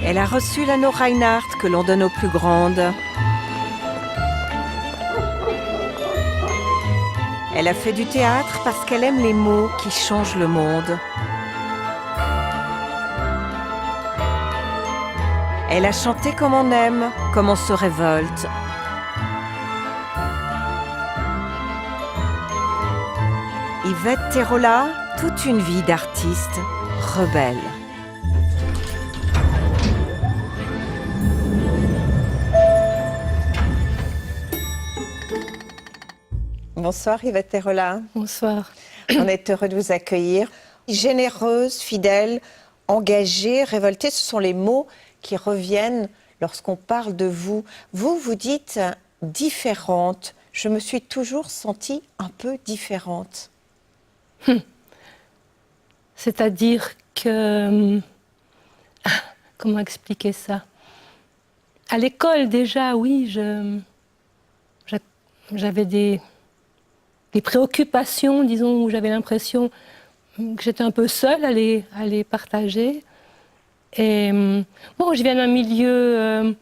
Elle a reçu l'anneau Reinhardt que l'on donne aux plus grandes. Elle a fait du théâtre parce qu'elle aime les mots qui changent le monde. Elle a chanté comme on aime, comme on se révolte. Yvette Terola, toute une vie d'artiste, rebelle. Bonsoir Yvette Terola. Bonsoir. On est heureux de vous accueillir. Généreuse, fidèle, engagée, révoltée, ce sont les mots qui reviennent lorsqu'on parle de vous. Vous, vous dites différente. Je me suis toujours sentie un peu différente. C'est-à-dire que... Comment expliquer ça? À l'école, déjà, oui, j'avais des préoccupations, disons, où j'avais l'impression que j'étais un peu seule à les partager. Et bon, je viens d'un milieu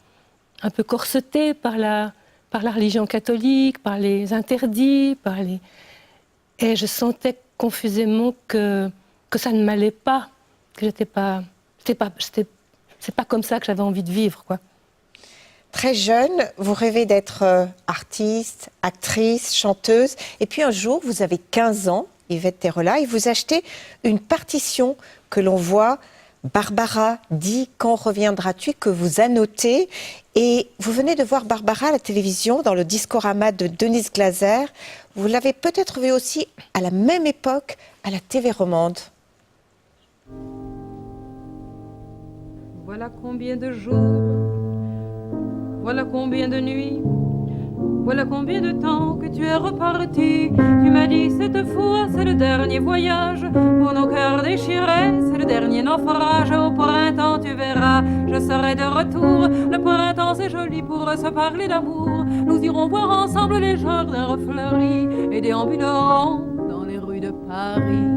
un peu corseté par la religion catholique, par les interdits, et je sentais confusément que ça ne m'allait pas, que c'est pas comme ça que j'avais envie de vivre, quoi. Très jeune, vous rêvez d'être artiste, actrice, chanteuse. Et puis un jour, vous avez 15 ans, Yvette Terola, et vous achetez une partition que l'on voit. Barbara dit « Quand reviendras-tu » que vous annotez. Et vous venez de voir Barbara à la télévision dans le Discorama de Denise Glaser. Vous l'avez peut-être vue aussi à la même époque à la TV romande. Voilà combien de jours, voilà combien de nuits, voilà combien de temps que tu es reparti. Tu m'as dit cette fois c'est le dernier voyage, pour nos cœurs déchirés c'est le dernier naufrage. Au printemps tu verras, je serai de retour. Le printemps c'est joli pour se parler d'amour. Nous irons voir ensemble les jardins refleuris et déambulerons dans les rues de Paris.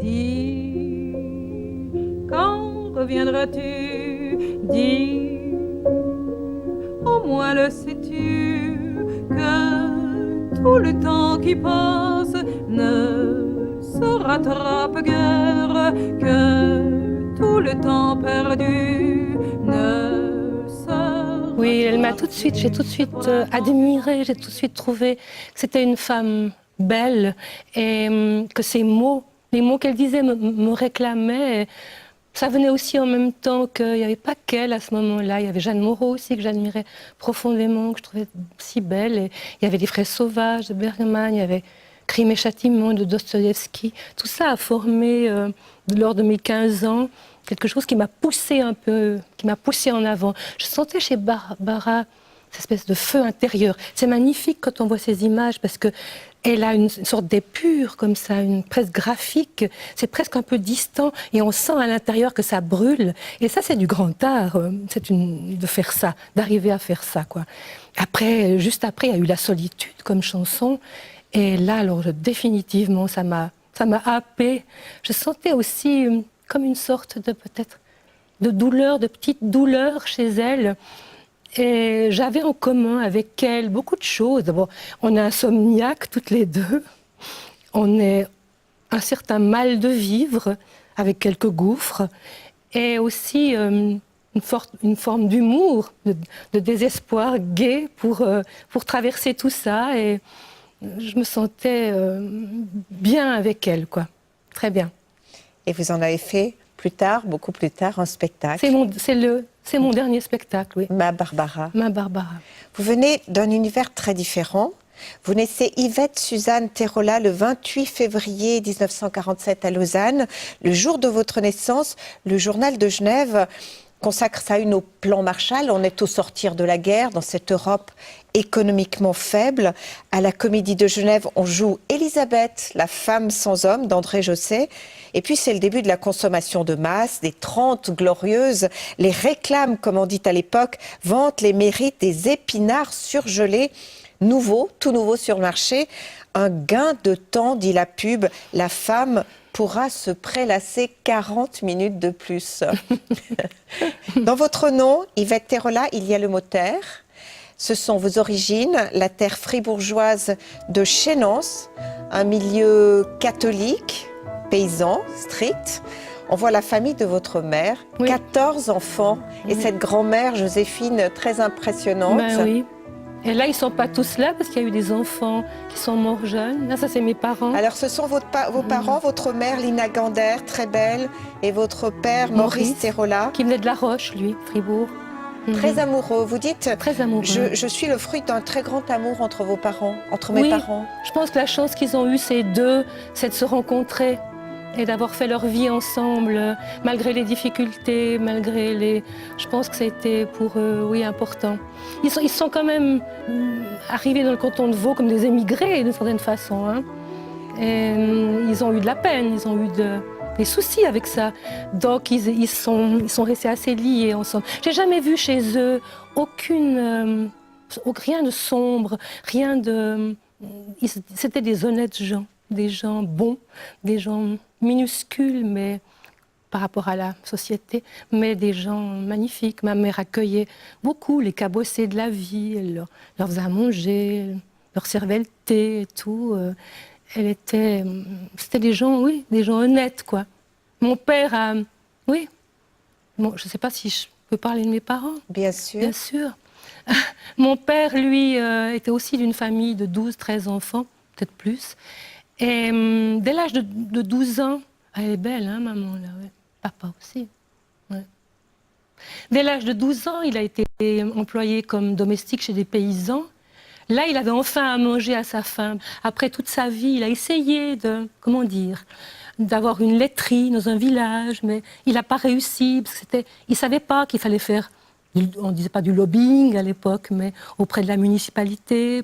Dis, quand reviendras-tu? Dis, au moins le sais-tu, que tout le temps qui passe ne se rattrape guère, que tout le temps perdu ne se... Oui, j'ai tout de suite admiré, j'ai tout de suite trouvé que c'était une femme belle et que les mots qu'elle disait me réclamaient. Et ça venait aussi en même temps qu'il n'y avait pas qu'elle à ce moment-là. Il y avait Jeanne Moreau aussi que j'admirais profondément, que je trouvais si belle. Et il y avait Les Fraises sauvages de Bergman, il y avait Crime et châtiment de Dostoïevski. Tout ça a formé, lors de mes 15 ans, quelque chose qui m'a poussée un peu, qui m'a poussée en avant. Je sentais chez Barbara cette espèce de feu intérieur. C'est magnifique quand on voit ces images parce que elle a une sorte d'épure comme ça, une presse graphique. C'est presque un peu distant et on sent à l'intérieur que ça brûle. Et ça, c'est du grand art, de faire ça, d'arriver à faire ça, quoi. Après, juste après, il y a eu La solitude comme chanson. Et là, alors, définitivement, ça m'a happée. Je sentais aussi comme une sorte de, peut-être, de douleur, de petite douleur chez elle. Et j'avais en commun avec elle beaucoup de choses. D'abord, on est insomniaques toutes les deux. On est un certain mal de vivre, avec quelques gouffres. Et aussi une forme d'humour, de désespoir gai pour traverser tout ça. Et je me sentais bien avec elle, quoi. Très bien. Et vous en avez fait plus tard, beaucoup plus tard, un spectacle. C'est mon dernier spectacle, oui. Ma Barbara. Ma Barbara. Vous venez d'un univers très différent. Vous naissez Yvette Suzanne Terola le 28 février 1947 à Lausanne. Le jour de votre naissance, le journal de Genève consacre sa une au plan Marshall. On est au sortir de la guerre dans cette Europe économiquement faible. À la Comédie de Genève, on joue Élisabeth, la femme sans homme d'André Josset. Et puis c'est le début de la consommation de masse, des 30 glorieuses. Les réclames, comme on dit à l'époque, vantent les mérites des épinards surgelés, nouveaux, tout nouveau sur le marché. Un gain de temps, dit la pub, la femme pourra se prélasser 40 minutes de plus. Dans votre nom, Yvette Terola, il y a le mot terre. Ce sont vos origines, la terre fribourgeoise de Chénance, un milieu catholique, paysan, strict. On voit la famille de votre mère, Oui. 14 enfants, et Oui. cette grand-mère, Joséphine, très impressionnante. Ben oui. Et là, ils ne sont pas tous là parce qu'il y a eu des enfants qui sont morts jeunes. Là, ça, c'est mes parents. Alors, ce sont vos parents, votre mère, Lina Gander, très belle, et votre père, Maurice Maurice. Terola, Qui venait de La Roche, lui, Fribourg. très amoureux. Vous dites, Très amoureux. je suis le fruit d'un très grand amour entre vos parents, entre mes Oui. parents. Je pense que la chance qu'ils ont eue, ces deux, c'est de se rencontrer et d'avoir fait leur vie ensemble, malgré les difficultés, malgré les... Je pense que ça a été pour eux, oui, important. Ils sont quand même arrivés dans le canton de Vaud comme des émigrés, d'une certaine façon. Hein. Et, ils ont eu de la peine, ils ont eu des soucis avec ça. Donc, ils sont restés assez liés ensemble. J'ai jamais vu chez eux rien de sombre, rien de... C'était des honnêtes gens, des gens bons, des gens minuscules, mais par rapport à la société, mais des gens magnifiques. Ma mère accueillait beaucoup les cabossés de la vie, elle leur faisait à manger, leur servait le thé et tout. C'était des gens, oui, des gens honnêtes, quoi. Mon père oui, bon, je ne sais pas si je peux parler de mes parents. Bien sûr. Bien sûr. Mon père, lui, était aussi d'une famille de 12, 13 enfants, peut-être plus. Et dès l'âge de 12 ans, elle est belle, hein, maman, là, ouais. Papa aussi. Ouais. Dès l'âge de 12 ans, il a été employé comme domestique chez des paysans. Là, il avait enfin à manger à sa faim. Après toute sa vie, il a essayé d'avoir une laiterie dans un village, mais il n'a pas réussi. Parce que il ne savait pas qu'il fallait faire, on ne disait pas du lobbying à l'époque, mais auprès de la municipalité,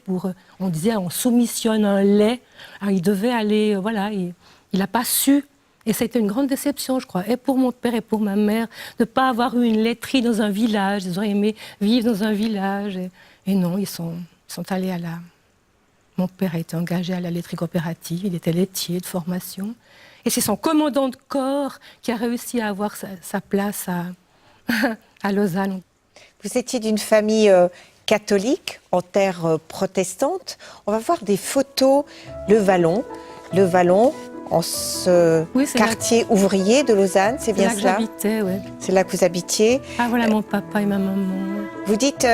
on disait on soumissionne un lait. Alors, il devait aller, il n'a pas su. Et ça a été une grande déception, je crois, et pour mon père et pour ma mère, de ne pas avoir eu une laiterie dans un village. Ils auraient aimé vivre dans un village. Et non, ils sont allés à la... Mon père a été engagé à la laiterie coopérative, il était laitier de formation. Et c'est son commandant de corps qui a réussi à avoir sa place à Lausanne. Vous étiez d'une famille catholique, en terre protestante. On va voir des photos, le Vallon, en ce quartier ouvrier de Lausanne, c'est bien cela? C'est là que j'habitais, oui. C'est là que vous habitiez. Ah voilà mon papa et ma maman. Vous dites,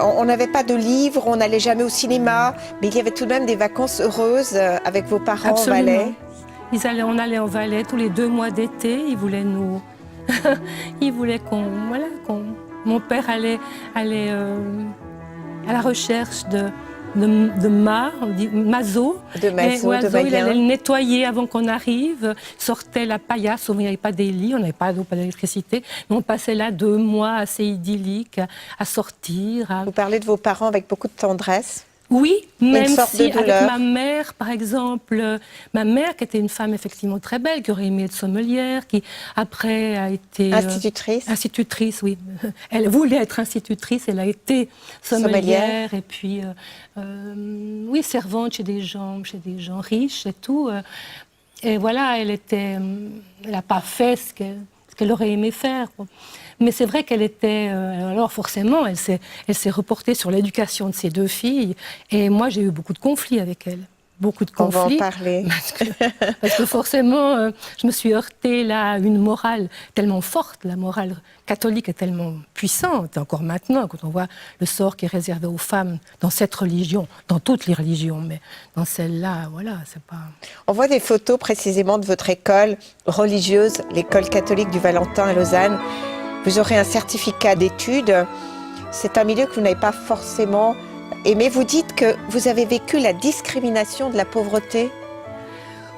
on n'avait pas de livres, on n'allait jamais au cinéma, mais il y avait tout de même des vacances heureuses avec vos parents au Valais. On allait au Valais tous les 2 mois d'été, ils voulaient nous... ils voulaient Mon père allait à la recherche de mazo. De mazo, de il allait le nettoyer avant qu'on arrive. Sortait la paillasse, il n'y avait pas des lits, on n'avait pas d'eau, pas d'électricité. Mais on passait là 2 mois assez idylliques à sortir. Vous parlez de vos parents avec beaucoup de tendresse. Oui, même si de avec ma mère, par exemple, ma mère qui était une femme effectivement très belle, qui aurait aimé être sommelière, qui après a été... Institutrice. Institutrice, oui. Elle voulait être institutrice, elle a été sommelière. Et puis, oui, servante chez des gens riches et tout. Et voilà, elle n'a pas fait ce qu'elle aurait aimé faire, quoi. Mais c'est vrai qu'elle était... alors forcément, elle s'est reportée sur l'éducation de ses 2 filles. Et moi, j'ai eu beaucoup de conflits avec elle. Beaucoup de conflits. On va en parler. Parce que forcément, je me suis heurtée là à une morale tellement forte. La morale catholique est tellement puissante, encore maintenant, quand on voit le sort qui est réservé aux femmes dans cette religion, dans toutes les religions, mais dans celle-là, voilà, c'est pas... On voit des photos précisément de votre école religieuse, l'école catholique du Valentin à Lausanne. Vous aurez un certificat d'études. C'est un milieu que vous n'avez pas forcément aimé. Vous dites que vous avez vécu la discrimination de la pauvreté.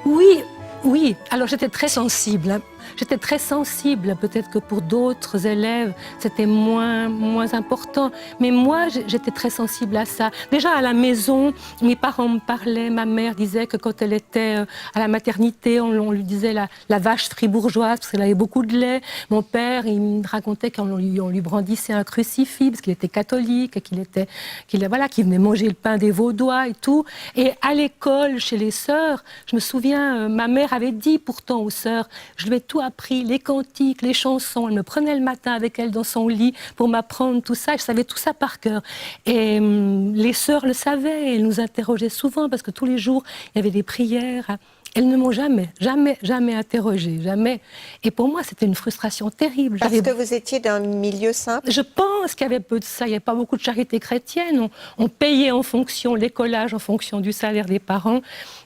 Oui. Alors j'étais très sensible. Hein. j'étais très sensible. Peut-être que pour d'autres élèves, c'était moins important. Mais moi, j'étais très sensible à ça. Déjà, à la maison, mes parents me parlaient. Ma mère disait que quand elle était à la maternité, on lui disait la vache fribourgeoise, parce qu'elle avait beaucoup de lait. Mon père, il me racontait qu'on lui brandissait un crucifix, parce qu'il était catholique, qu'il venait manger le pain des Vaudois et tout. Et à l'école, chez les sœurs, je me souviens, ma mère avait dit pourtant aux sœurs, je lui ai tout appris, les cantiques, les chansons. Elle me prenait le matin avec elle dans son lit pour m'apprendre tout ça. Je savais tout ça par cœur. Et les sœurs le savaient. Elles nous interrogeaient souvent parce que tous les jours, il y avait des prières. Elles ne m'ont jamais interrogée, jamais. Et pour moi, c'était une frustration terrible. Parce que vous étiez d'un milieu simple? Je pense qu'il y avait peu de ça. Il n'y avait pas beaucoup de charité chrétienne. On payait en fonction, l'écolage en fonction du salaire des parents.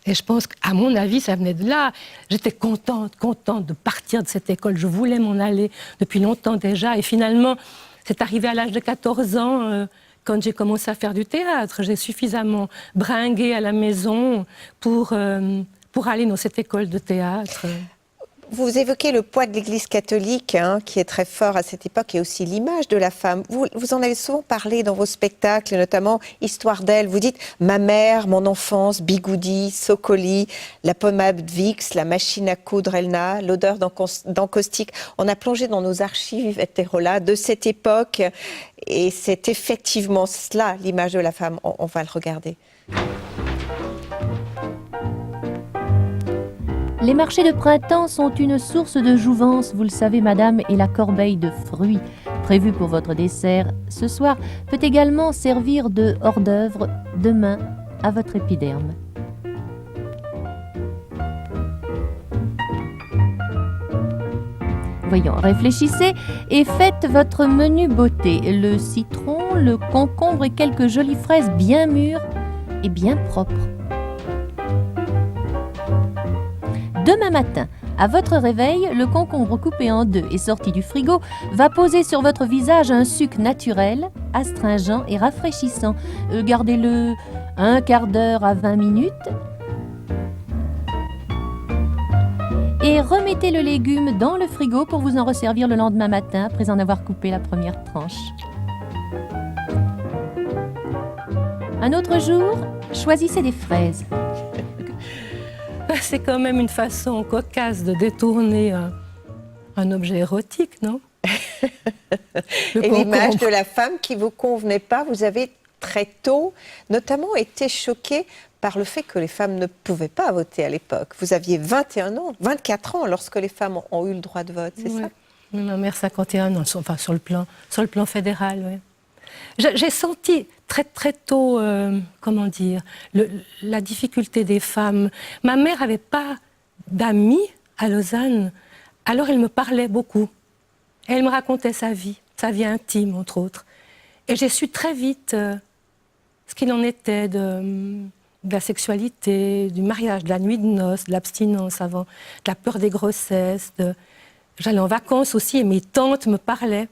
Et je pense qu'à mon avis, ça venait de là. J'étais contente de partir de cette école. Je voulais m'en aller depuis longtemps déjà. Et finalement, c'est arrivé à l'âge de 14 ans... quand j'ai commencé à faire du théâtre, j'ai suffisamment bringué à la maison pour aller dans cette école de théâtre. Vous évoquez le poids de l'Église catholique, qui est très fort à cette époque, et aussi l'image de la femme. Vous en avez souvent parlé dans vos spectacles, notamment Histoire d'elle. Vous dites « Ma mère, mon enfance, Bigoudi, Socoli, la pommade Vicks, la machine à coudre Elna, l'odeur d'encaustique ». On a plongé dans nos archives hétérola de cette époque, et c'est effectivement cela, l'image de la femme. On va le regarder. Les marchés de printemps sont une source de jouvence, vous le savez madame, et la corbeille de fruits prévue pour votre dessert ce soir peut également servir de hors-d'œuvre demain à votre épiderme. Voyons, réfléchissez et faites votre menu beauté. Le citron, le concombre et quelques jolies fraises bien mûres et bien propres. Demain matin, à votre réveil, le concombre coupé en deux et sorti du frigo va poser sur votre visage un suc naturel, astringent et rafraîchissant. Gardez-le un quart d'heure à 20 minutes. Et remettez le légume dans le frigo pour vous en resservir le lendemain matin après en avoir coupé la première tranche. Un autre jour, choisissez des fraises. C'est quand même une façon cocasse de détourner un objet érotique, non? Et l'image de la femme qui ne vous convenait pas, vous avez très tôt, notamment été choquée par le fait que les femmes ne pouvaient pas voter à l'époque. Vous aviez 21 ans, 24 ans lorsque les femmes ont eu le droit de vote, c'est ça? Ma mère, 51 ans, enfin sur le plan fédéral, oui. J'ai senti très tôt, la difficulté des femmes. Ma mère n'avait pas d'amis à Lausanne, alors elle me parlait beaucoup. Elle me racontait sa vie intime, entre autres. Et j'ai su très vite ce qu'il en était de la sexualité, du mariage, de la nuit de noces, de l'abstinence avant, de la peur des grossesses. J'allais en vacances aussi et mes tantes me parlaient.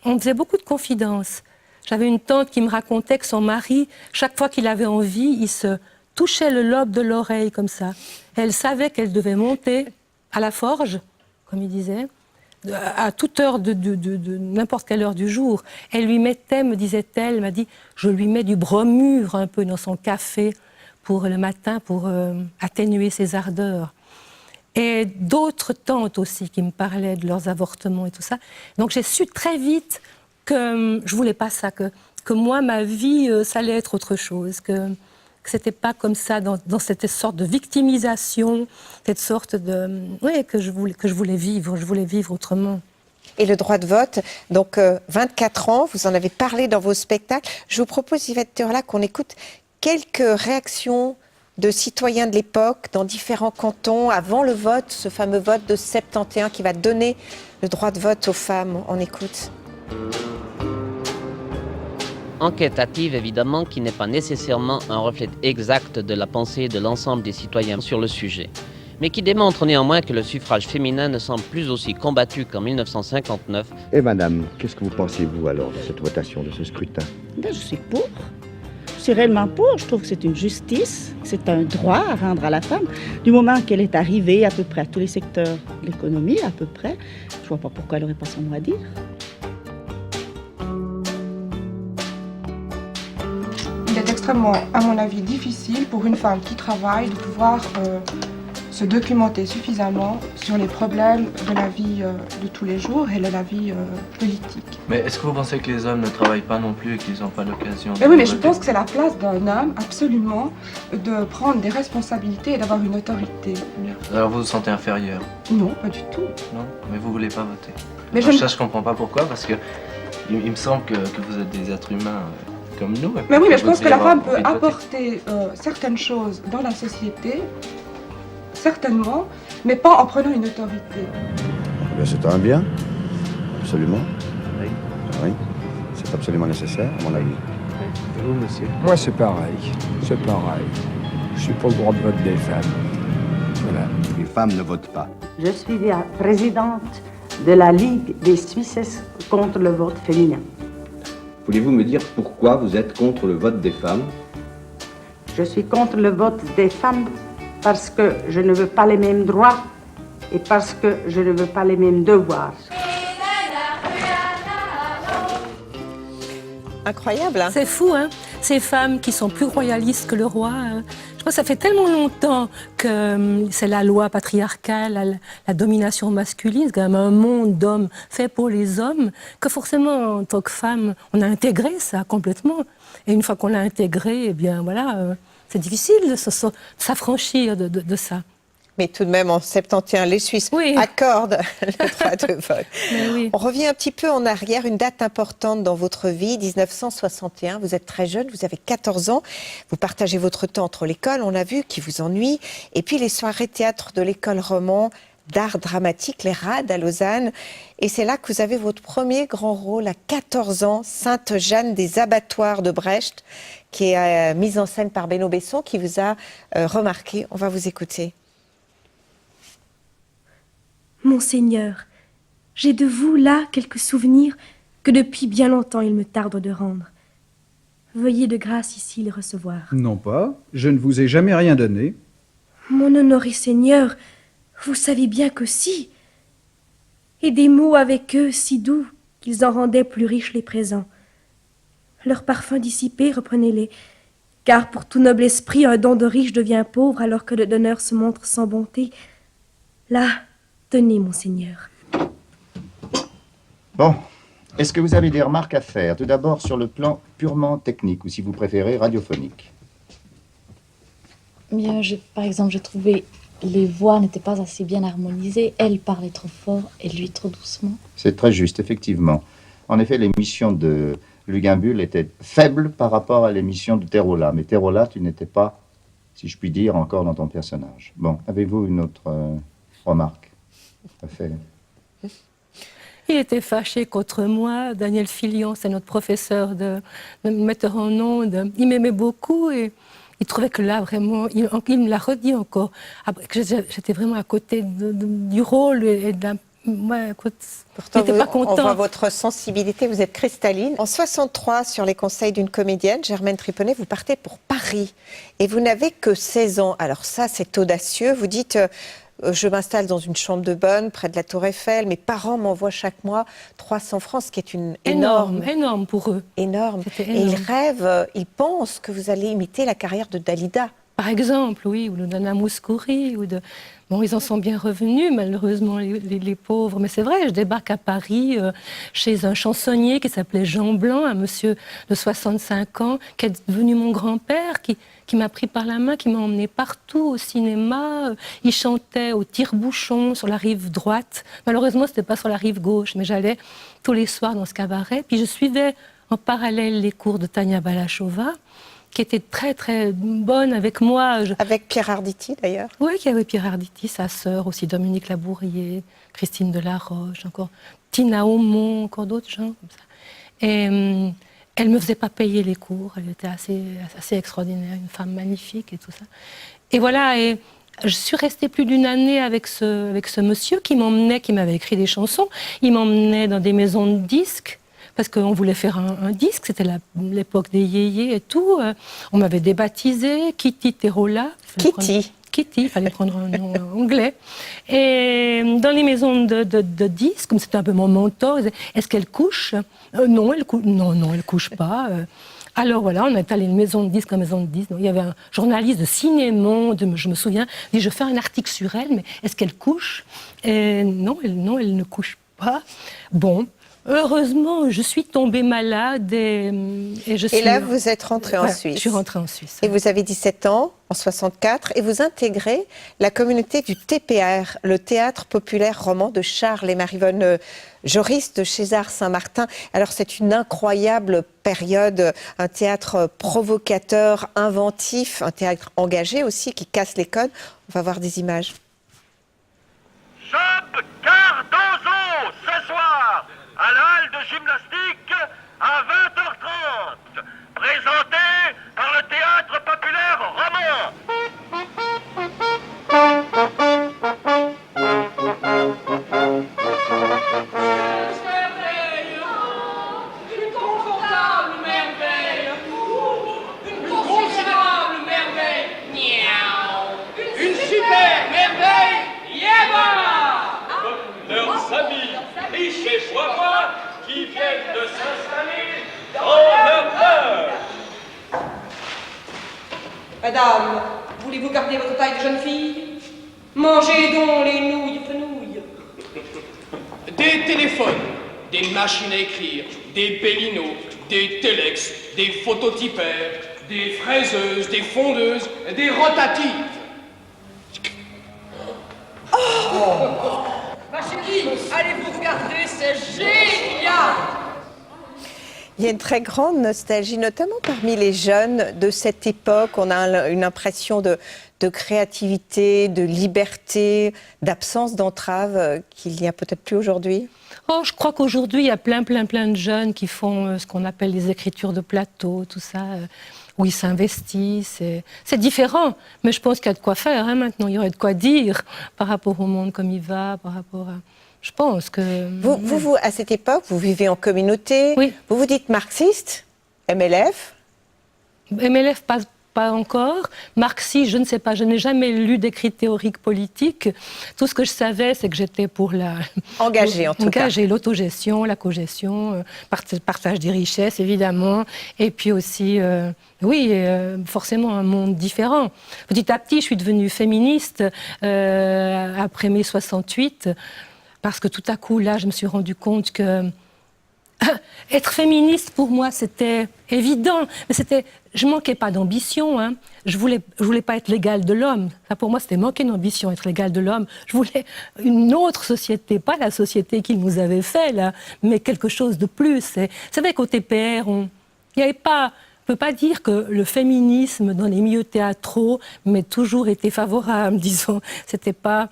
On faisait beaucoup de confidences. J'avais une tante qui me racontait que son mari, chaque fois qu'il avait envie, il se touchait le lobe de l'oreille comme ça. Elle savait qu'elle devait monter à la forge, comme il disait, à toute heure de n'importe quelle heure du jour. Elle lui mettait, me disait-elle, m'a dit, je lui mets du bromure un peu dans son café pour le matin, pour atténuer ses ardeurs. Et d'autres tantes aussi qui me parlaient de leurs avortements et tout ça. Donc j'ai su très vite que je voulais pas ça, que moi, ma vie, ça allait être autre chose, que c'était pas comme ça, dans cette sorte de victimisation, cette sorte de... Oui, que je voulais vivre autrement. Et le droit de vote, donc 24 ans, vous en avez parlé dans vos spectacles. Je vous propose, Yvette Turla, qu'on écoute quelques réactions de citoyens de l'époque dans différents cantons avant le vote, ce fameux vote de 71 qui va donner le droit de vote aux femmes. On écoute. Enquête hâtive, évidemment, qui n'est pas nécessairement un reflet exact de la pensée de l'ensemble des citoyens sur le sujet, mais qui démontre néanmoins que le suffrage féminin ne semble plus aussi combattu qu'en 1959. Et madame, qu'est-ce que vous pensez, vous, alors, de cette votation, de ce scrutin? Ben, je suis pour. suis réellement pour. Je trouve que c'est une justice, c'est un droit à rendre à la femme. Du moment qu'elle est arrivée à peu près à tous les secteurs de l'économie, à peu près, je ne vois pas pourquoi elle n'aurait pas son mot à dire. Il est extrêmement, à mon avis, difficile pour une femme qui travaille de pouvoir se documenter suffisamment sur les problèmes de la vie de tous les jours et de la vie politique. Mais est-ce que vous pensez que les hommes ne travaillent pas non plus et qu'ils n'ont pas l'occasion de... Mais oui, mais je pense que c'est la place d'un homme, absolument, de prendre des responsabilités et d'avoir une autorité. Alors vous vous sentez inférieur? Non, pas du tout. Non? Mais vous voulez pas voter? Mais je comprends pas pourquoi, parce que il me semble que vous êtes des êtres humains comme nous. Mais oui, mais je pense que la femme peut envie de voter. apporter certaines choses dans la société, certainement, mais pas en prenant une autorité. C'est un bien, absolument. Oui. Oui, c'est absolument nécessaire, à mon avis. Et vous, monsieur? Moi, c'est pareil. C'est pareil. Je suis pour le droit de vote des femmes. Voilà. Les femmes ne votent pas. Je suis la présidente de la Ligue des Suisses contre le vote féminin. Voulez-vous me dire pourquoi vous êtes contre le vote des femmes? Je suis contre le vote des femmes parce que je ne veux pas les mêmes droits et parce que je ne veux pas les mêmes devoirs. Incroyable, hein? C'est fou, hein? Ces femmes qui sont plus royalistes que le roi. Je pense que ça fait tellement longtemps que c'est la loi patriarcale, la domination masculine, c'est quand même un monde d'hommes fait pour les hommes, que forcément, en tant que femme, on a intégré ça complètement. Et une fois qu'on l'a intégré, eh bien voilà, c'est difficile de s'affranchir de ça. Mais tout de même, en 71, les Suisses accordent le droit de vote. Oui. On revient un petit peu en arrière, une date importante dans votre vie, 1961. Vous êtes très jeune, vous avez 14 ans. Vous partagez votre temps entre l'école, on l'a vu, qui vous ennuie, et puis les soirées théâtre de l'école roman d'art dramatique, les RAD à Lausanne. Et c'est là que vous avez votre premier grand rôle à 14 ans, Sainte Jeanne des abattoirs de Brecht, qui est mise en scène par Beno Besson, qui vous a remarqué. On va vous écouter. Monseigneur, j'ai de vous là quelques souvenirs que depuis bien longtemps il me tarde de rendre. Veuillez de grâce ici les recevoir. Non pas, je ne vous ai jamais rien donné. Mon honoré Seigneur, vous savez bien que si. Et des mots avec eux si doux qu'ils en rendaient plus riches les présents. Leurs parfums dissipés, reprenez-les, car pour tout noble esprit, un don de riche devient pauvre alors que le donneur se montre sans bonté. Là, tenez, Monseigneur. Bon, est-ce que vous avez des remarques à faire? Tout d'abord sur le plan purement technique, ou si vous préférez, radiophonique. Bien, par exemple, j'ai trouvé les voix n'étaient pas assez bien harmonisées. Elle parlait trop fort et lui trop doucement. C'est très juste, effectivement. En effet, l'émission de Luginbull était faible par rapport à l'émission de Terola. Mais Terola, tu n'étais pas, si je puis dire, encore dans ton personnage. Bon, avez-vous une autre remarque à faire? Il était fâché contre moi. Daniel Filion, c'est notre professeur de metteur en ondes. Il m'aimait beaucoup et il trouvait que là, vraiment, il me l'a redit encore, que j'étais vraiment à côté du rôle et de la... Ouais, écoute, pourtant, j'étais pas content. On voit votre sensibilité, vous êtes cristalline. En 63, sur les conseils d'une comédienne, Germaine Triponnet, vous partez pour Paris et vous n'avez que 16 ans. Alors ça, c'est audacieux. Vous dites... je m'installe dans une chambre de bonne près de la Tour Eiffel. Mes parents m'envoient chaque mois 300 francs, ce qui est une énorme pour eux. Énorme. Et ils rêvent, ils pensent que vous allez imiter la carrière de Dalida. Par exemple, oui, ou de Nana Mouskouri, ou de... Bon, ils en sont bien revenus, malheureusement, les pauvres. Mais c'est vrai, je débarque à Paris chez un chansonnier qui s'appelait Jean Blanc, un monsieur de 65 ans, qui est devenu mon grand-père, qui m'a pris par la main, qui m'a emmené partout au cinéma. Il chantait au tire-bouchon sur la rive droite. Malheureusement, c'était pas sur la rive gauche, mais j'allais tous les soirs dans ce cabaret. Puis je suivais en parallèle les cours de Tania Balachova, qui était très très bonne avec moi. Avec Pierre Arditi d'ailleurs. Oui, qui avait Pierre Arditi, sa sœur aussi, Dominique Labourier, Christine Delaroche, encore Tina Aumont, encore d'autres gens comme ça. Et elle me faisait pas payer les cours, elle était assez extraordinaire, une femme magnifique et tout ça. Et voilà, et je suis restée plus d'une année avec ce monsieur qui m'emmenait, qui m'avait écrit des chansons. Il m'emmenait dans des maisons de disques parce qu'on voulait faire un disque, c'était l'époque des yéyés et tout. On m'avait débaptisé, Kitty Terola. Kitty. Kitty, il fallait prendre un nom anglais. Et dans les maisons de disques, comme c'était un peu mon mentor, ils disaient, est-ce qu'elle couche? Non, elle couche pas. Alors voilà, on est allé de maison de disques en maison de disques. Donc, il y avait un journaliste de Ciné-Monde, je me souviens, il dit, je fais un article sur elle, mais est-ce qu'elle couche? Et non, elle ne couche pas. Bon. Heureusement, je suis tombée malade et je suis... Et là, vous êtes rentrée en Suisse. Je suis rentrée en Suisse. Et vous avez 17 ans, en 64, et vous intégrez la communauté du TPR, le Théâtre Populaire Roman de Charles et Marie-Vonne Joris de César Saint-Martin. Alors, c'est une incroyable période, un théâtre provocateur, inventif, un théâtre engagé aussi, qui casse les codes. On va voir des images. Job Cardozo, ce soir, à la halle de gymnastique, à 20h30, présenté par le Théâtre Populaire Roman. Une confortable merveille, une considérable merveille, une super merveille, Leurs amis, riches et bourgeois, qui viennent de s'installer dans leur beurre. Madame, voulez-vous garder votre taille de jeune fille? Mangez donc les nouilles fenouilles. Des téléphones, des machines à écrire, des Bellino, des téléx, des phototipeurs, des fraiseuses, des fondeuses, des rotatives. Ma chérie, allez-vous regarder, c'est génial! Il y a une très grande nostalgie, notamment parmi les jeunes de cette époque. On a une impression de créativité, de liberté, d'absence d'entrave qu'il n'y a peut-être plus aujourd'hui. Oh, je crois qu'aujourd'hui, il y a plein de jeunes qui font ce qu'on appelle les écritures de plateau, tout ça, où ils s'investissent. C'est différent, mais je pense qu'il y a de quoi faire maintenant. Il y aurait de quoi dire par rapport au monde comme il va, par rapport à... Je pense que... Vous, à cette époque, vous vivez en communauté. Oui. Vous vous dites marxiste, MLF? MLF, pas encore. Marxiste, je ne sais pas. Je n'ai jamais lu d'écrit théorique politique. Tout ce que je savais, c'est que j'étais pour la... Engagée, en tout cas. Engagée, l'autogestion, la cogestion, partage des richesses, évidemment. Et puis aussi... forcément un monde différent. Petit à petit, je suis devenue féministe après mai 68, parce que tout à coup, là, je me suis rendu compte que être féministe, pour moi, c'était évident. Mais je manquais pas d'ambition. Hein. Je voulais pas être l'égale de l'homme. Ça, pour moi, c'était manquer d'ambition, être l'égale de l'homme. Je voulais une autre société, pas la société qu'ils nous avaient fait, là, mais quelque chose de plus. C'est vrai qu'au TPR, il n'y avait pas... On ne peut pas dire que le féminisme dans les milieux théâtraux m'ait toujours été favorable, disons. C'était pas...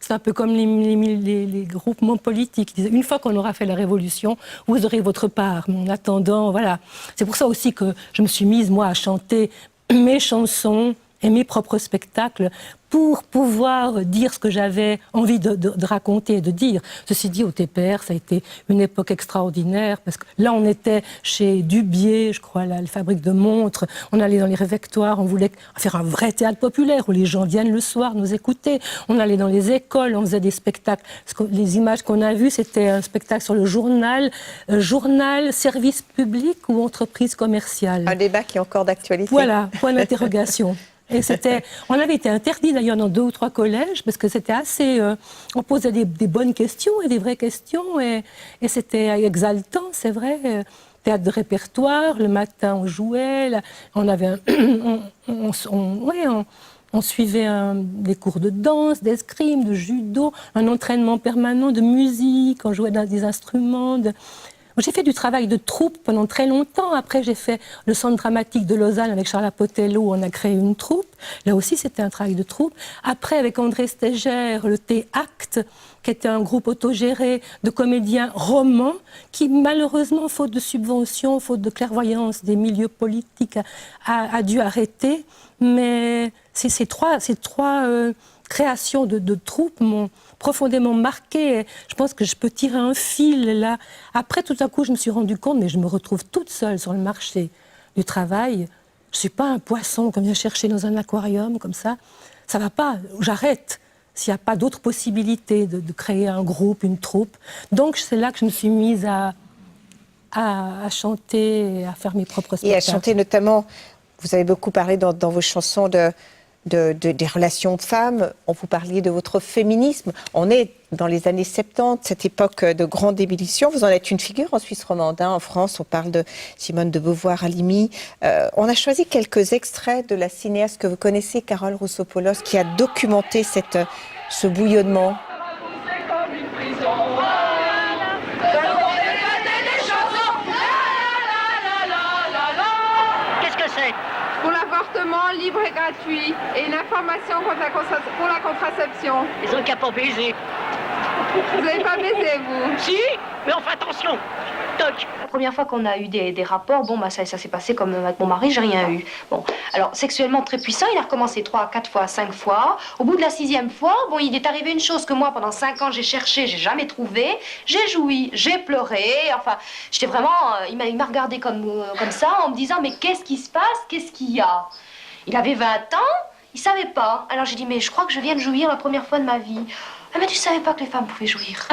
C'est un peu comme les groupements politiques. Ils disaient, une fois qu'on aura fait la révolution, vous aurez votre part. Mais en attendant, voilà. C'est pour ça aussi que je me suis mise, moi, à chanter mes chansons et mes propres spectacles pour pouvoir dire ce que j'avais envie de raconter et de dire. Ceci dit, au TPR, ça a été une époque extraordinaire, parce que là, on était chez Dubié, je crois, la fabrique de montres, on allait dans les réfectoires, on voulait faire un vrai théâtre populaire, où les gens viennent le soir nous écouter, on allait dans les écoles, on faisait des spectacles. Les images qu'on a vues, c'était un spectacle sur le journal, service public ou entreprise commerciale. Un débat qui est encore d'actualité. Voilà, point d'interrogation. Et on avait été interdit d'ailleurs dans 2 ou 3 collèges, parce que c'était assez... on posait des bonnes questions et des vraies questions, et c'était exaltant, c'est vrai. Théâtre de répertoire, le matin on jouait, on avait on suivait des cours de danse, d'escrime, de judo, un entraînement permanent de musique, on jouait dans des instruments... J'ai fait du travail de troupe pendant très longtemps. Après, j'ai fait le Centre dramatique de Lausanne avec Charles Potello, où on a créé une troupe. Là aussi, c'était un travail de troupe. Après, avec André Stégère, le T-Act, qui était un groupe autogéré de comédiens romans, qui malheureusement, faute de subventions, faute de clairvoyance des milieux politiques, a dû arrêter. Mais ces trois créations de troupes m'ont profondément marquée. Et je pense que je peux tirer un fil là. Après, tout à coup, je me suis rendu compte, mais je me retrouve toute seule sur le marché du travail. Je ne suis pas un poisson qu'on vient chercher dans un aquarium comme ça. Ça ne va pas, j'arrête. S'il n'y a pas d'autres possibilités de créer un groupe, une troupe. Donc, c'est là que je me suis mise à chanter et à faire mes propres spectacles. Et à chanter notamment, vous avez beaucoup parlé dans vos chansons des relations de femmes, vous parliez de votre féminisme. On est dans les années 70, cette époque de grande ébullition. Vous en êtes une figure en Suisse romande. En France, on parle de Simone de Beauvoir-Halimi. On a choisi quelques extraits de la cinéaste que vous connaissez, Carole Roussopoulos, qui a documenté ce bouillonnement. Qu'est-ce que c'est? Pour l'avortement libre et gratuit et une information pour la contraception. Ils ont qu'à pas baiser. Vous n'avez pas baisé, vous? Si, mais on fait attention. Toc. La première fois qu'on a eu des rapports, bon, bah, ça s'est passé comme avec mon mari, j'ai rien eu. Bon, alors, sexuellement très puissant, il a recommencé 3, 4 fois, 5 fois. Au bout de la 6e fois, bon, il est arrivé une chose que moi, pendant 5 ans, j'ai cherché, j'ai jamais trouvé. J'ai joui, j'ai pleuré, enfin, j'étais vraiment... il m'a regardé comme ça, en me disant, mais qu'est-ce qui se passe? Qu'est-ce qu'il y a? Il avait 20 ans, il savait pas. Alors j'ai dit, mais je crois que je viens de jouir la première fois de ma vie. Ah, mais tu savais pas que les femmes pouvaient jouir.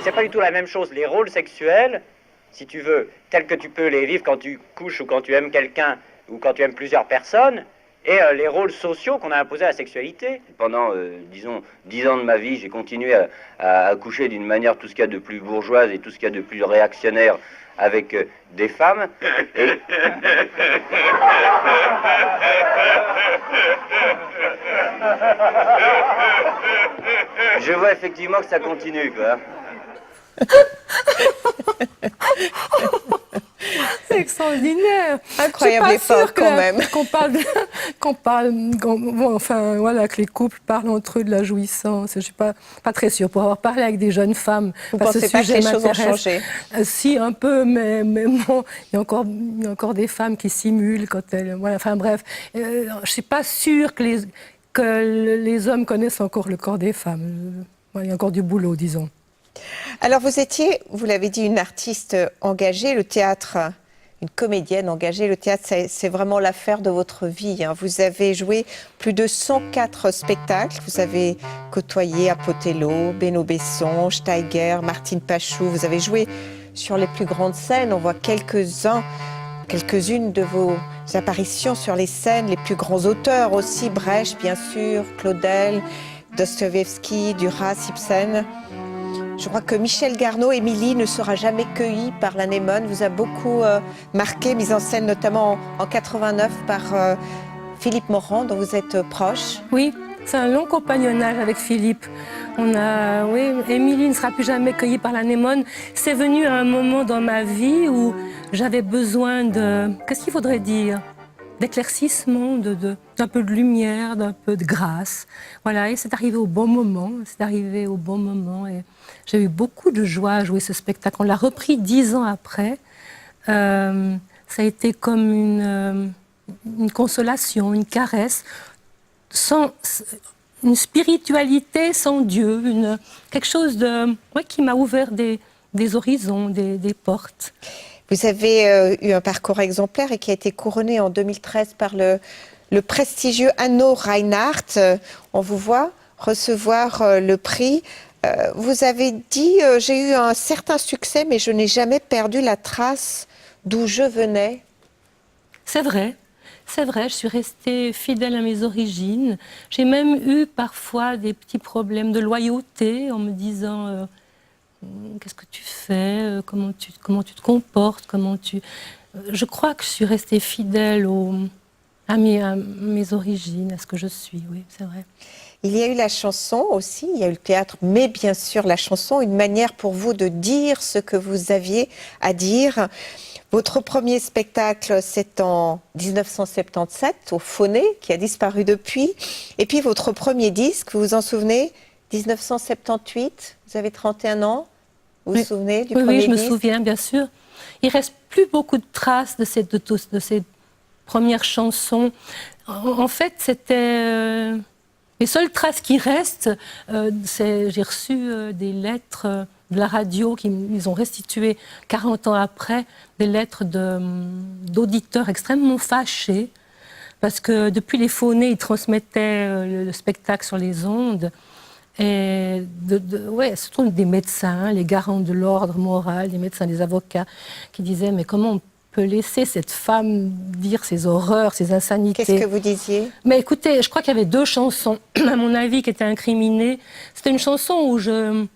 C'est pas du tout la même chose. Les rôles sexuels, si tu veux, tels que tu peux les vivre quand tu couches ou quand tu aimes quelqu'un ou quand tu aimes plusieurs personnes, et les rôles sociaux qu'on a imposés à la sexualité. Pendant, disons, 10 ans de ma vie, j'ai continué à coucher d'une manière tout ce qu'il y a de plus bourgeoise et tout ce qu'il y a de plus réactionnaire avec des femmes. Et... je vois effectivement que ça continue, quoi. C'est extraordinaire. Incroyable effort quand même. Bon, enfin, voilà, que les couples parlent entre eux de la jouissance. Je ne suis pas très sûre. Pour avoir parlé avec des jeunes femmes, vous pensez pas que les choses ont changé? Si, un peu, mais bon, il y a encore des femmes qui simulent quand elles... Voilà, enfin bref, je ne suis pas sûre que les hommes connaissent encore le corps des femmes. Il y a encore du boulot, disons. Alors vous étiez, vous l'avez dit, une artiste engagée, le théâtre, une comédienne engagée. Le théâtre, c'est vraiment l'affaire de votre vie. Vous avez joué plus de 104 spectacles. Vous avez côtoyé Apotello, Beno Besson, Steiger, Martine Pachou. Vous avez joué sur les plus grandes scènes. On voit quelques-unes de vos apparitions sur les scènes. Les plus grands auteurs aussi, Brecht, bien sûr, Claudel, Dostoïevski, Duras, Ibsen. Je crois que Michel Garneau, Émilie, ne sera jamais cueillie par l'anémone. Vous a beaucoup marqué, mise en scène notamment en 89 par Philippe Morand, dont vous êtes proche. Oui, c'est un long compagnonnage avec Philippe. Oui, Émilie ne sera plus jamais cueillie par l'anémone. C'est venu à un moment dans ma vie où j'avais besoin de... Qu'est-ce qu'il faudrait dire? D'éclaircissement, d'un peu de lumière, d'un peu de grâce. Voilà, et c'est arrivé au bon moment. Et j'ai eu beaucoup de joie à jouer ce spectacle. On l'a repris 10 ans après. Ça a été comme une consolation, une caresse, une spiritualité sans Dieu, quelque chose qui m'a ouvert des horizons, des portes. Vous avez eu un parcours exemplaire et qui a été couronné en 2013 par le prestigieux Hanno Reinhardt. On vous voit recevoir le prix. Vous avez dit « J'ai eu un certain succès, mais je n'ai jamais perdu la trace d'où je venais ». C'est vrai, je suis restée fidèle à mes origines. J'ai même eu parfois des petits problèmes de loyauté en me disant... qu'est-ce que tu fais, comment tu te comportes, Je crois que je suis restée fidèle à mes origines, à ce que je suis, oui, c'est vrai. Il y a eu la chanson aussi, il y a eu le théâtre, mais bien sûr la chanson, une manière pour vous de dire ce que vous aviez à dire. Votre premier spectacle, c'est en 1977, au Phoné, qui a disparu depuis. Et puis votre premier disque, vous vous en souvenez, 1978, vous avez 31 ans. Vous vous souvenez du oui, premier oui, je me disque? souviens, bien sûr. Il reste plus beaucoup de traces de ces premières chansons. En fait, c'était... les seules traces qui restent, j'ai reçu des lettres de la radio qu'ils ont restituées 40 ans après, des lettres d'auditeurs extrêmement fâchés, parce que depuis les Faunets, ils transmettaient le spectacle sur les ondes. Et surtout des médecins, les garants de l'ordre moral, des médecins, des avocats, qui disaient mais comment on peut laisser cette femme dire ces horreurs, ces insanités. Qu'est-ce que vous disiez? Mais écoutez, je crois qu'il y avait 2 chansons, à mon avis, qui étaient incriminées. C'était une chanson où je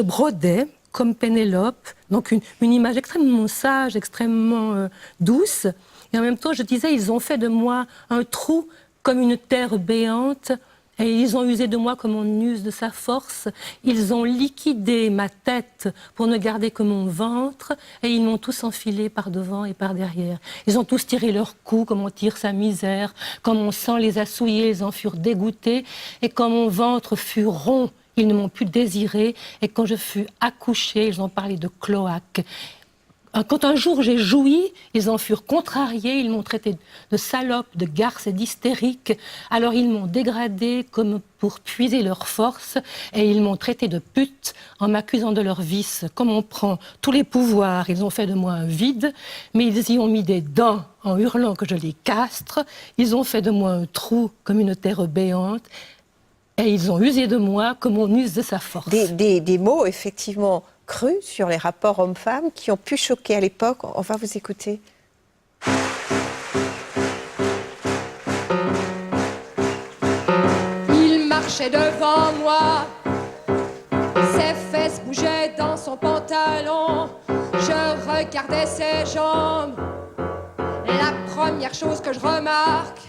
brodais comme Pénélope, donc une image extrêmement sage, extrêmement douce. Et en même temps, je disais, ils ont fait de moi un trou comme une terre béante. Et ils ont usé de moi comme on use de sa force. Ils ont liquidé ma tête pour ne garder que mon ventre. Et ils m'ont tous enfilé par devant et par derrière. Ils ont tous tiré leur cou comme on tire sa misère. Quand mon sang les a souillés, ils en furent dégoûtés. Et quand mon ventre fut rond, ils ne m'ont plus désiré. Et quand je fus accouchée, ils ont parlé de cloaque. Quand un jour j'ai joui, ils en furent contrariés, ils m'ont traité de salope, de garce et d'hystérique. Alors ils m'ont dégradée comme pour puiser leur force et ils m'ont traité de pute en m'accusant de leur vice. Comme on prend tous les pouvoirs, ils ont fait de moi un vide, mais ils y ont mis des dents en hurlant que je les castre. Ils ont fait de moi un trou comme une terre béante et ils ont usé de moi comme on use de sa force. Des mots, effectivement, crus sur les rapports hommes-femmes qui ont pu choquer à l'époque. On va vous écouter. Il marchait devant moi, ses fesses bougeaient dans son pantalon. Je regardais ses jambes. La première chose que je remarque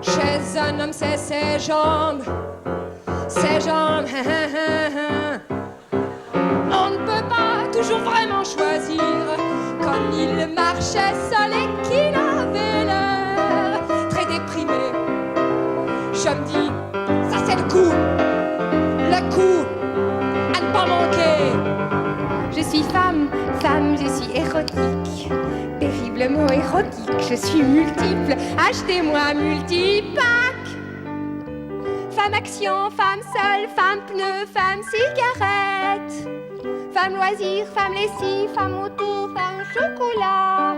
chez un homme, c'est ses jambes. Ses jambes, on ne peut pas toujours vraiment choisir. Comme il marchait seul et qu'il avait l'air très déprimé, je me dis, ça c'est le coup à ne pas manquer. Je suis femme, je suis érotique, terriblement érotique, je suis multiple, achetez-moi multipack. Femme action, femme seule, femme pneu, femme cigarette, femme loisir, femme lessive, femme auto, femme chocolat.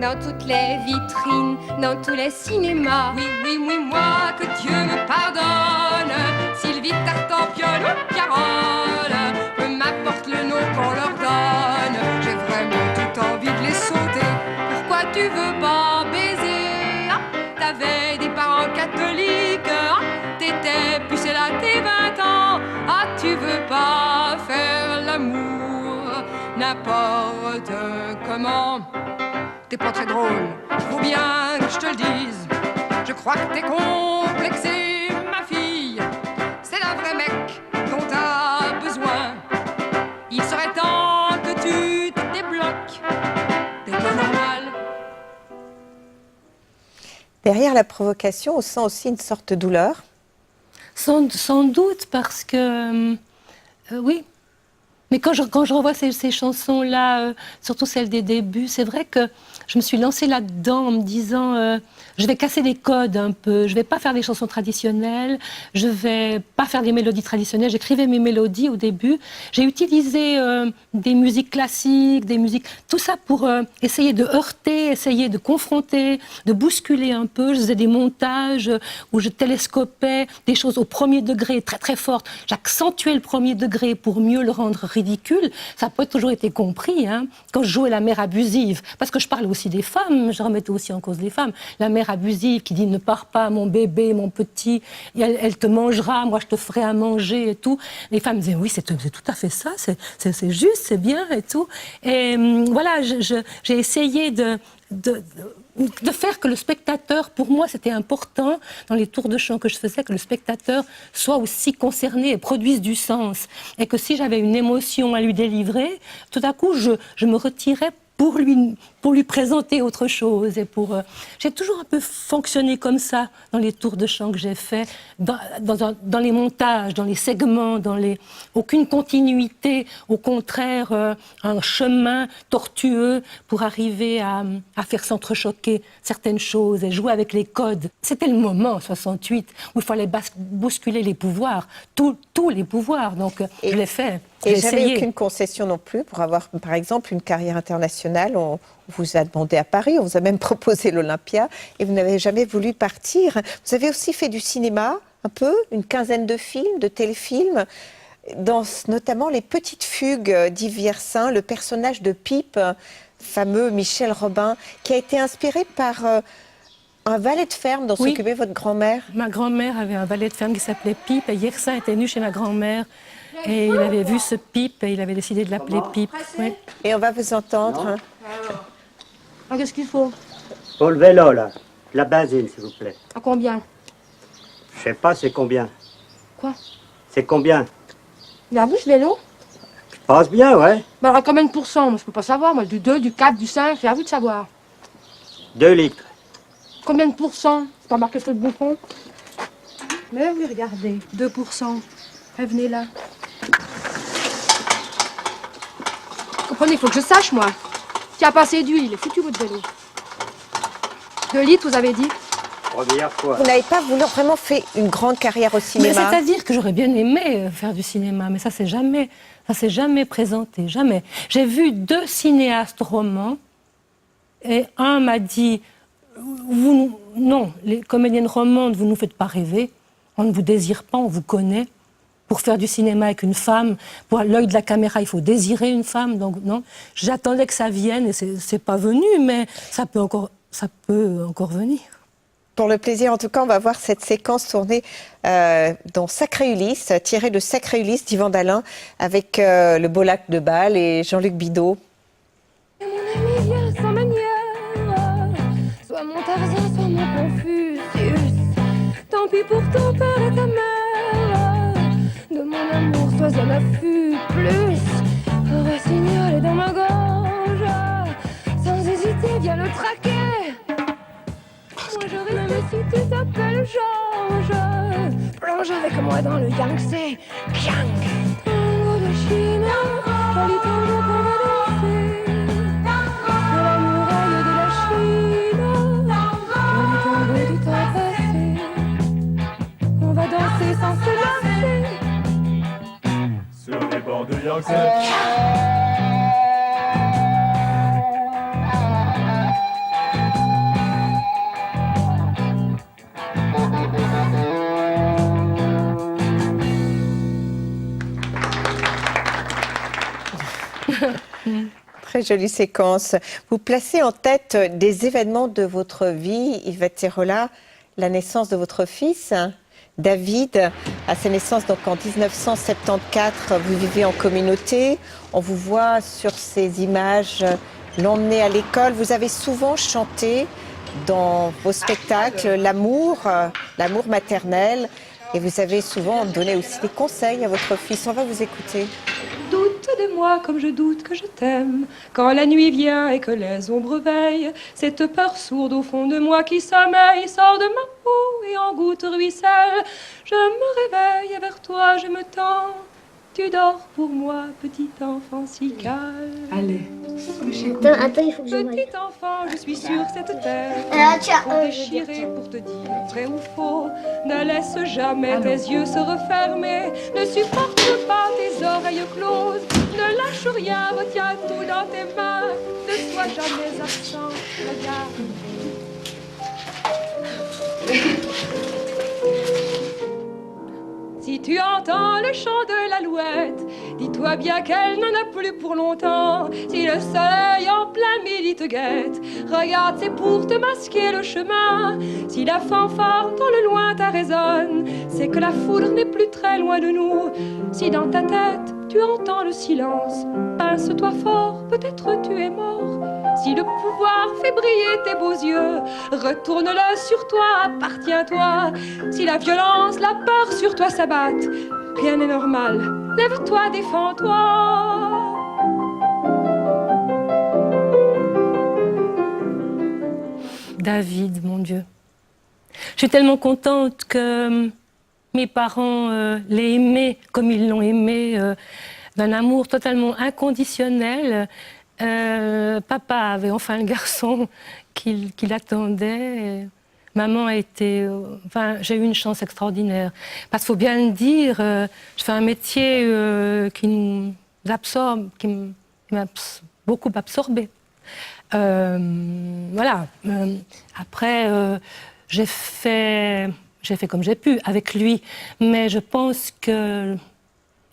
Dans toutes les vitrines, dans tous les cinémas. Oui, oui, oui, moi, que Dieu me pardonne. Sylvie, Tartampion ou Carole, peu m'importe le nom qu'on leur donne. J'ai vraiment toute envie de les sauter. Pourquoi tu veux pas baiser? Ah, t'avais des parents catholiques. Ah, t'étais pucelle à tes 20 ans. Ah, tu veux pas faire l'amour n'importe comment. T'es pas très drôle, faut bien que je te le dise. Je crois que t'es complexée, ma fille. C'est un vrai mec dont t'as besoin. Il serait temps que tu te débloques. T'es pas normal. Derrière la provocation, on sent aussi une sorte de douleur. Sans doute, parce que... oui. Mais quand je revois ces chansons-là, surtout celles des débuts, c'est vrai que je me suis lancée là-dedans en me disant je vais casser les codes un peu, je vais pas faire des chansons traditionnelles, je vais pas faire des mélodies traditionnelles. J'écrivais mes mélodies au début. J'ai utilisé des musiques classiques, des musiques... Tout ça pour essayer de heurter, essayer de confronter, de bousculer un peu. Je faisais des montages où je télescopais des choses au premier degré, très très fortes. J'accentuais le premier degré pour mieux le rendre ridicule. Ça n'a pas toujours été compris, hein, quand je jouais la mère abusive. Parce que je parle aussi des femmes, je remettais aussi en cause les femmes. La mère abusive qui dit « ne pars pas, mon bébé, mon petit, elle te mangera, moi je te ferai à manger » et tout. Les femmes disaient « oui, c'est tout à fait ça, c'est juste, c'est bien » et tout. Et voilà, j'ai essayé de faire que le spectateur, pour moi c'était important dans les tours de chant que je faisais, que le spectateur soit aussi concerné et produise du sens. Et que si j'avais une émotion à lui délivrer, tout à coup je me retirais pour lui présenter autre chose. Et j'ai toujours un peu fonctionné comme ça dans les tours de chant que j'ai fait, dans les montages, dans les segments, aucune continuité, au contraire, un chemin tortueux pour arriver à faire s'entrechoquer certaines choses et jouer avec les codes. C'était le moment, 68, où il fallait bousculer les pouvoirs, tous les pouvoirs. Donc, je l'ai fait. Et jamais aucune concession non plus pour avoir, par exemple, une carrière internationale. On vous a demandé à Paris, on vous a même proposé l'Olympia, et vous n'avez jamais voulu partir. Vous avez aussi fait du cinéma, un peu, une quinzaine de films, de téléfilms, dans notamment Les Petites Fugues d'Yves Viersin, le personnage de Pipe, fameux Michel Robin, qui a été inspiré par un valet de ferme dont s'occupait votre grand-mère. Ma grand-mère avait un valet de ferme qui s'appelait Pipe, et Viersin était venu chez ma grand-mère. Et il avait vu ce Pipe et il avait décidé de l'appeler Pipe. Oui. Et on va vous entendre. Qu'est-ce qu'il faut? Pour le vélo, là. La benzine, s'il vous plaît. À combien? Je sais pas, c'est combien. Quoi? C'est combien? Il a vu ce vélo? Je pense bien, ouais. Mais alors, à combien de pourcents? Moi, je peux pas savoir. Moi, du 2, du 4, du 5, j'ai à vous de savoir. 2 litres. Combien de pourcents? C'est pas marqué sur le bouton? Mais oui, regardez. 2%. Venez là. Comprenez, il faut que je sache, moi. Qui a pas assez d'huile, il est foutu, votre vélo. 2 litres, vous avez dit? Première fois. Vous n'avez pas vraiment fait une grande carrière au cinéma? C'est-à-dire que j'aurais bien aimé faire du cinéma, mais ça s'est jamais présenté, jamais. J'ai vu 2 cinéastes romans, et un m'a dit, non, les comédiennes romandes, vous ne nous faites pas rêver, on ne vous désire pas, on vous connaît. Pour faire du cinéma avec une femme, pour l'œil de la caméra, il faut désirer une femme. Donc non, j'attendais que ça vienne et c'est pas venu, mais ça peut encore venir. Pour le plaisir, en tout cas, on va voir cette séquence tournée dans Sacré Ulysse, tirée de Sacré Ulysse d'Yvan Dalin, avec le beau lac de Bâle et Jean-Luc Bidault. Mon ami vient sans manière, soit mon Tarzan, soit mon Confucius. Tant pis pour ton père et ta mère. De mon amour, sois à l'affût, plus un rossignol est dans ma gorge. Sans hésiter, viens le traquer. Moi j'aurais aimé si tu t'appelles Georges. Plonge avec moi dans le Yangtze. Kiang. Tango de Chine, joli tango qu'on va danser. À la muraille de la Chine, joli tango du temps passé. On va danser sans se lasser. Sur les bords de Yangtze. Très jolie séquence. Vous placez en tête des événements de votre vie, Yvette Tirola, la naissance de votre fils, David, à sa naissance donc en 1974, vous vivez en communauté. On vous voit sur ces images l'emmener à l'école. Vous avez souvent chanté dans vos spectacles l'amour maternel. Et vous avez souvent donné aussi des conseils à votre fils. On va vous écouter. Doute de moi comme je doute que je t'aime. Quand la nuit vient et que les ombres veillent, cette peur sourde au fond de moi qui sommeille sort de ma peau et en gouttes ruisselle. Je me réveille et vers toi je me tends. Tu dors pour moi, petit enfant si calme. Allez. Attends, il faut que je Petit enfant, je suis sur cette terre. Pour déchirer, pour te dire vrai ou faux. Ne laisse jamais tes yeux se refermer. Ne supporte pas tes oreilles closes. Ne lâche rien, retiens tout dans tes mains. Ne sois jamais absent, regarde. Si tu entends le chant de l'alouette, dis-toi bien qu'elle n'en a plus pour longtemps. Si le soleil en plein midi te guette, regarde, c'est pour te masquer le chemin. Si la fanfare dans le loin ta résonne, c'est que la foudre n'est plus très loin de nous. Si dans ta tête tu entends le silence, pince-toi fort, peut-être tu es mort. Si le pouvoir fait briller tes beaux yeux, retourne-le sur toi, appartiens-toi. Si la violence, la peur sur toi s'abattent, rien n'est normal, lève-toi, défends-toi. David, mon Dieu. Je suis tellement contente que mes parents l'aient aimé comme ils l'ont aimé, d'un amour totalement inconditionnel. Papa avait enfin le garçon qu'il attendait. Maman a été... Enfin, j'ai eu une chance extraordinaire. Parce qu'il faut bien le dire, je fais un métier qui nous absorbe, qui m'a beaucoup absorbée. Voilà. Après, j'ai fait comme j'ai pu avec lui. Mais je pense que...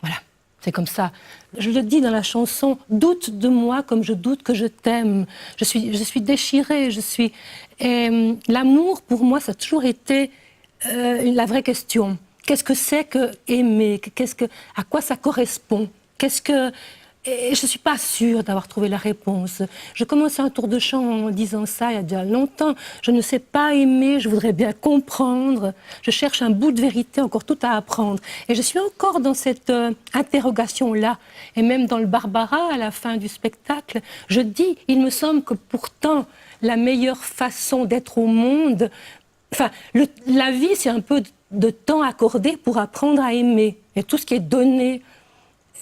Voilà, c'est comme ça. Je le dis dans la chanson, doute de moi comme je doute que je t'aime. Je suis déchirée, Et l'amour, pour moi, ça a toujours été la vraie question. Qu'est-ce que c'est que aimer? À quoi ça correspond? Et je ne suis pas sûre d'avoir trouvé la réponse. Je commençais un tour de chant en disant ça il y a déjà longtemps. Je ne sais pas aimer, je voudrais bien comprendre. Je cherche un bout de vérité, encore tout à apprendre. Et je suis encore dans cette interrogation-là. Et même dans le Barbara, à la fin du spectacle, je dis, il me semble que pourtant, la meilleure façon d'être au monde... Enfin, la vie, c'est un peu de temps accordé pour apprendre à aimer. Et tout ce qui est donné...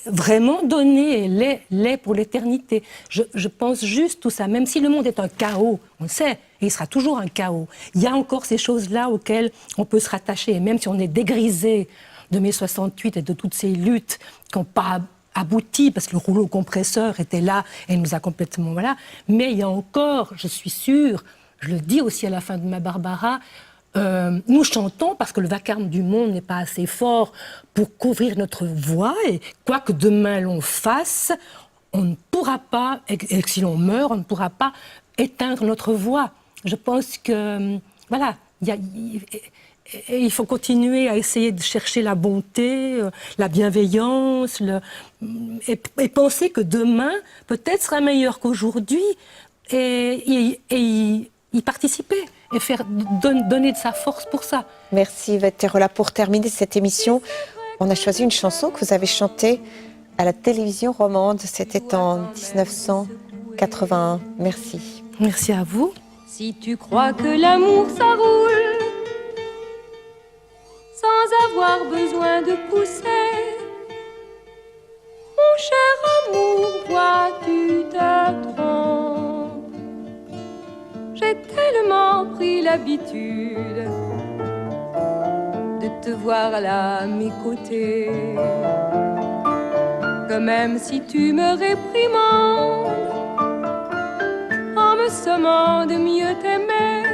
vraiment donné et l'est pour l'éternité. Je pense juste tout ça, même si le monde est un chaos, on le sait, et il sera toujours un chaos. Il y a encore ces choses-là auxquelles on peut se rattacher, et même si on est dégrisé de mai 68 et de toutes ces luttes qui n'ont pas abouti, parce que le rouleau compresseur était là et nous a complètement... Voilà. Mais il y a encore, je suis sûre, je le dis aussi à la fin de ma Barbara, nous chantons parce que le vacarme du monde n'est pas assez fort pour couvrir notre voix, et quoi que demain l'on fasse, on ne pourra pas, et si l'on meurt, on ne pourra pas éteindre notre voix. Je pense que, voilà, il faut continuer à essayer de chercher la bonté, la bienveillance, et penser que demain, peut-être, sera meilleur qu'aujourd'hui, et y participer. Et donner de sa force pour ça. Merci Yvette Terola. Pour terminer cette émission, on a choisi une chanson que vous avez chantée à la télévision romande. C'était en 1981. Merci. Merci à vous. Si tu crois que l'amour ça roule sans avoir besoin de pousser, mon cher amour, vois-tu te trompes. J'ai tellement pris l'habitude de te voir là à mes côtés, que même si tu me réprimandes en me sommant de mieux t'aimer,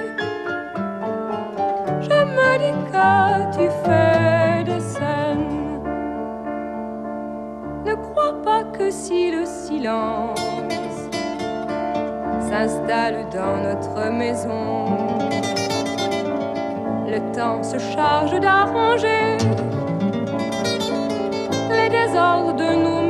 je me dis que tu fais des scènes. Ne crois pas que si le silence s'installe dans notre maison, le temps se charge d'arranger les désordres de nos